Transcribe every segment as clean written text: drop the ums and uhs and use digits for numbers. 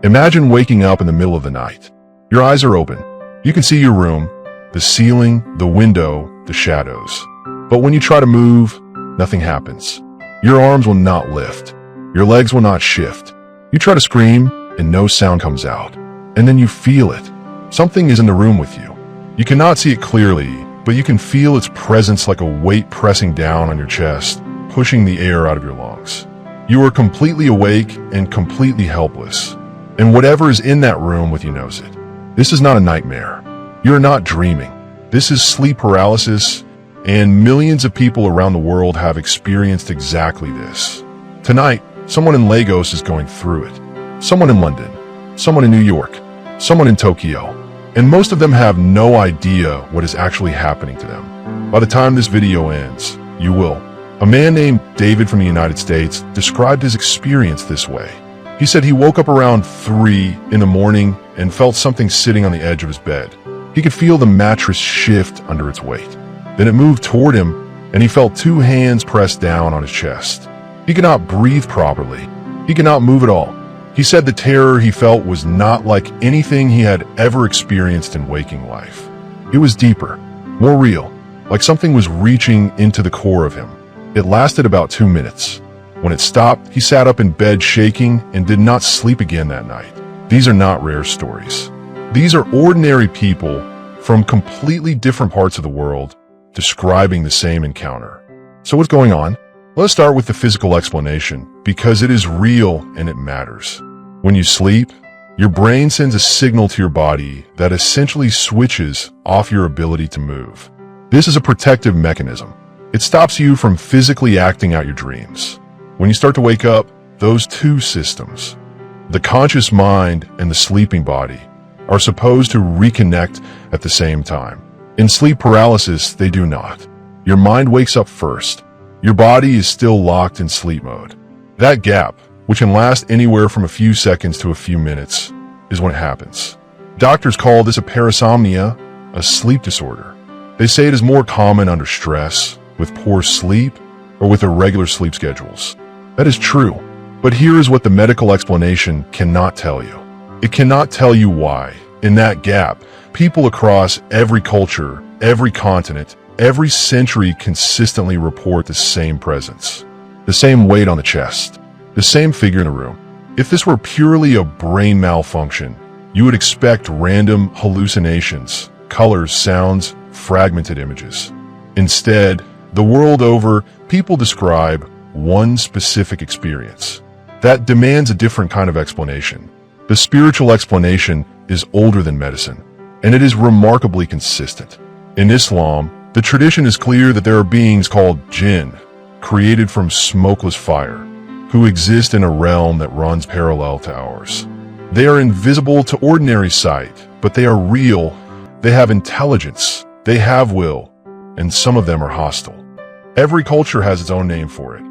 Imagine waking up in the middle of the night. Your eyes are open. You can see your room, the ceiling, the window, the shadows. But when you try to move, nothing happens. Your arms will not lift. Your legs will not shift. You try to scream, and no sound comes out. And then you feel it. Something is in the room with you. You cannot see it clearly, but you can feel its presence like a weight pressing down on your chest, pushing the air out of your lungs. You are completely awake and completely helpless. And whatever is in that room with you knows it. This is not a nightmare. You're not dreaming. This is sleep paralysis, and millions of people around the world have experienced exactly this. Tonight, someone in Lagos is going through it. Someone in London. Someone in New York. Someone in Tokyo. And most of them have no idea what is actually happening to them. By the time this video ends, you will. A man named David from the United States described his experience this way. He said he woke up around 3 in the morning and felt something sitting on the edge of his bed. He could feel the mattress shift under its weight. Then it moved toward him, and he felt 2 hands pressed down on his chest. He could not breathe properly. He could not move at all. He said the terror he felt was not like anything he had ever experienced in waking life. It was deeper, more real, like something was reaching into the core of him. It lasted about 2 minutes. When it stopped, he sat up in bed shaking and did not sleep again that night. These are not rare stories. These are ordinary people from completely different parts of the world describing the same encounter. So what's going on? Let's start with the physical explanation, because it is real and it matters. When you sleep, your brain sends a signal to your body that essentially switches off your ability to move. This is a protective mechanism. It stops you from physically acting out your dreams. When you start to wake up, those 2 systems, the conscious mind and the sleeping body, are supposed to reconnect at the same time. In sleep paralysis, they do not. Your mind wakes up first. Your body is still locked in sleep mode. That gap, which can last anywhere from a few seconds to a few minutes, is when it happens. Doctors call this a parasomnia, a sleep disorder. They say it is more common under stress, with poor sleep, or with irregular sleep schedules. That is true, but here is what the medical explanation cannot tell you. It cannot tell you why, in that gap, people across every culture, every continent, every century consistently report the same presence, the same weight on the chest, the same figure in the room. If this were purely a brain malfunction, you would expect random hallucinations, colors, sounds, fragmented images. Instead, the world over, people describe one specific experience that demands a different kind of explanation. The spiritual explanation is older than medicine, and it is remarkably consistent. In Islam, the tradition is clear that there are beings called jinn, created from smokeless fire, who exist in a realm that runs parallel to ours. They are invisible to ordinary sight, but they are real. They have intelligence, they have will, and some of them are hostile. Every culture has its own name for it,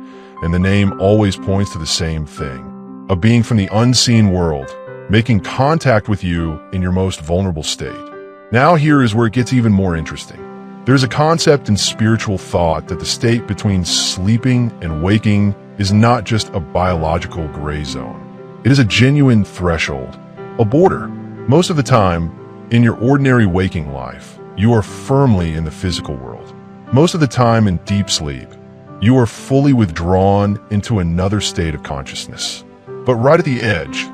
and the name always points to the same thing: a being from the unseen world, making contact with you in your most vulnerable state. Now here is where it gets even more interesting. There's a concept in spiritual thought that the state between sleeping and waking is not just a biological gray zone. It is a genuine threshold, a border. Most of the time, in your ordinary waking life, you are firmly in the physical world. Most of the time in deep sleep, you are fully withdrawn into another state of consciousness. But right at the edge,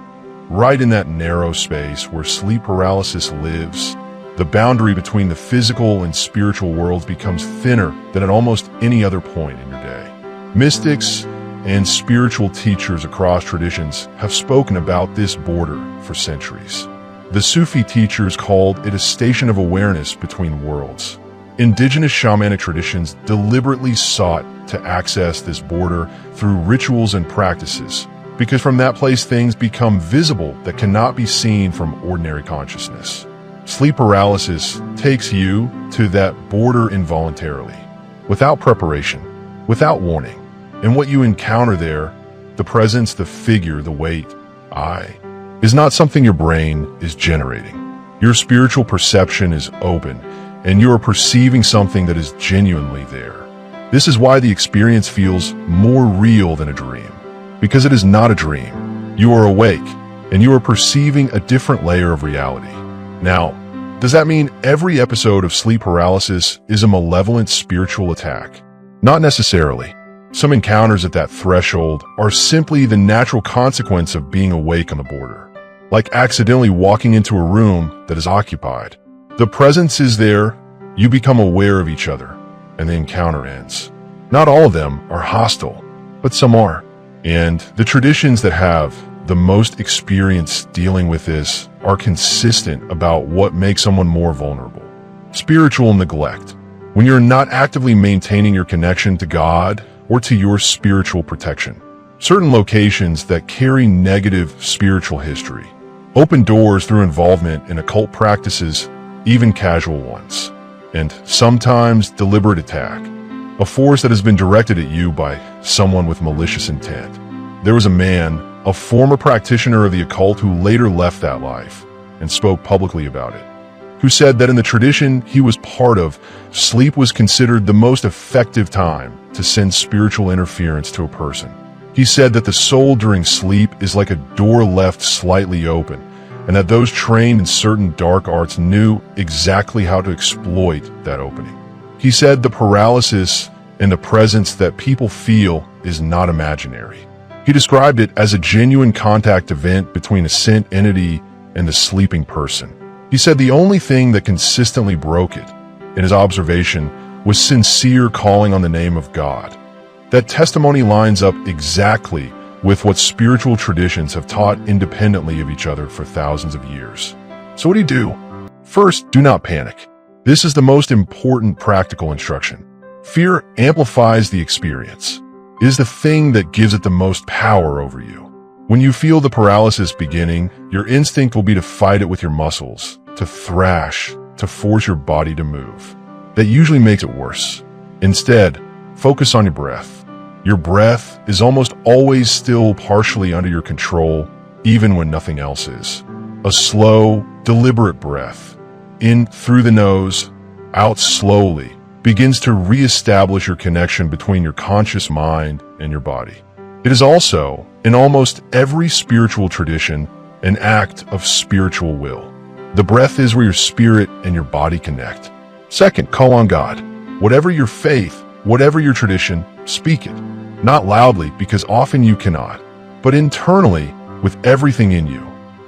right in that narrow space where sleep paralysis lives, the boundary between the physical and spiritual worlds becomes thinner than at almost any other point in your day. Mystics and spiritual teachers across traditions have spoken about this border for centuries. The Sufi teachers called it a station of awareness between worlds. Indigenous shamanic traditions deliberately sought to access this border through rituals and practices, because from that place things become visible that cannot be seen from ordinary consciousness. Sleep paralysis takes you to that border involuntarily, without preparation, without warning. And what you encounter there, the presence, the figure, the weight, is not something your brain is generating. Your spiritual perception is open, and you are perceiving something that is genuinely there. This is why the experience feels more real than a dream, because it is not a dream. You are awake, and you are perceiving a different layer of reality. Now, does that mean every episode of sleep paralysis is a malevolent spiritual attack? Not necessarily. Some encounters at that threshold are simply the natural consequence of being awake on the border, like accidentally walking into a room that is occupied. The presence is there, you become aware of each other, and the encounter ends. Not all of them are hostile, but some are. And the traditions that have the most experience dealing with this are consistent about what makes someone more vulnerable. Spiritual neglect. When you're not actively maintaining your connection to God or to your spiritual protection. Certain locations that carry negative spiritual history. Open doors through involvement in occult practices, even casual ones. And sometimes deliberate attack. A force that has been directed at you by someone with malicious intent. There was a man, a former practitioner of the occult who later left that life and spoke publicly about it, who said that in the tradition he was part of, sleep was considered the most effective time to send spiritual interference to a person. He said that the soul during sleep is like a door left slightly open, and that those trained in certain dark arts knew exactly how to exploit that opening. He said the paralysis and the presence that people feel is not imaginary. He described it as a genuine contact event between a sent entity and the sleeping person. He said the only thing that consistently broke it, in his observation, was sincere calling on the name of God. That testimony lines up exactly with what spiritual traditions have taught independently of each other for thousands of years. So what do you do? First, do not panic. This is the most important practical instruction. Fear amplifies the experience. It is the thing that gives it the most power over you. When you feel the paralysis beginning, your instinct will be to fight it with your muscles, to thrash, to force your body to move. That usually makes it worse. Instead, focus on your breath. Your breath is almost always still partially under your control, even when nothing else is. A slow, deliberate breath, in through the nose, out slowly, begins to reestablish your connection between your conscious mind and your body. It is also, in almost every spiritual tradition, an act of spiritual will. The breath is where your spirit and your body connect. Second, call on God. Whatever your faith, whatever your tradition, speak it. Not loudly, because often you cannot, but internally, with everything in you.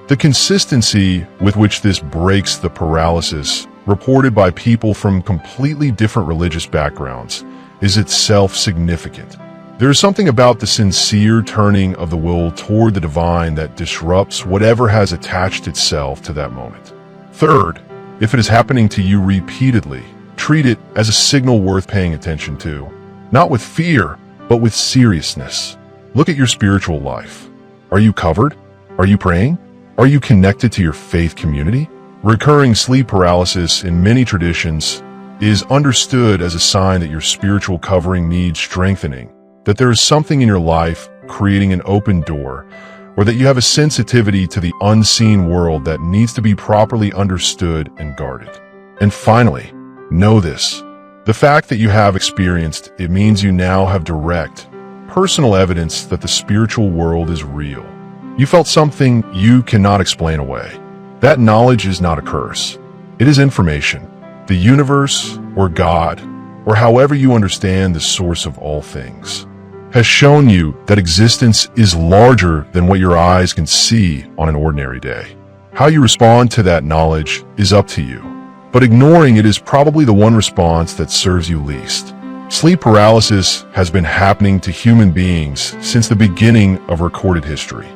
The consistency with which this breaks the paralysis, reported by people from completely different religious backgrounds, is itself significant. There is something about the sincere turning of the will toward the divine that disrupts whatever has attached itself to that moment. Third, if it is happening to you repeatedly, treat it as a signal worth paying attention to. Not with fear, but with seriousness. Look at your spiritual life. Are you covered? Are you praying? Are you connected to your faith community? Recurring sleep paralysis in many traditions is understood as a sign that your spiritual covering needs strengthening, that there is something in your life creating an open door, or that you have a sensitivity to the unseen world that needs to be properly understood and guarded. And finally, know this. The fact that you have experienced it means you now have direct, personal evidence that the spiritual world is real. You felt something you cannot explain away. That knowledge is not a curse. It is information. The universe, or God, or however you understand the source of all things, has shown you that existence is larger than what your eyes can see on an ordinary day. How you respond to that knowledge is up to you, but ignoring it is probably the one response that serves you least. Sleep paralysis has been happening to human beings since the beginning of recorded history.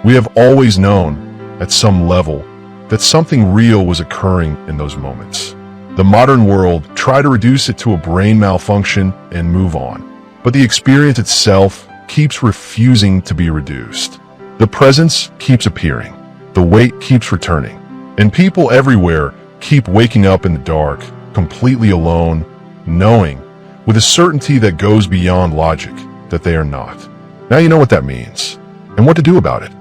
We have always known, at some level, that something real was occurring in those moments. The modern world tried to reduce it to a brain malfunction and move on. But the experience itself keeps refusing to be reduced. The presence keeps appearing. The weight keeps returning. And people everywhere keep waking up in the dark, completely alone, knowing, with a certainty that goes beyond logic, that they are not. Now you know what that means, and what to do about it.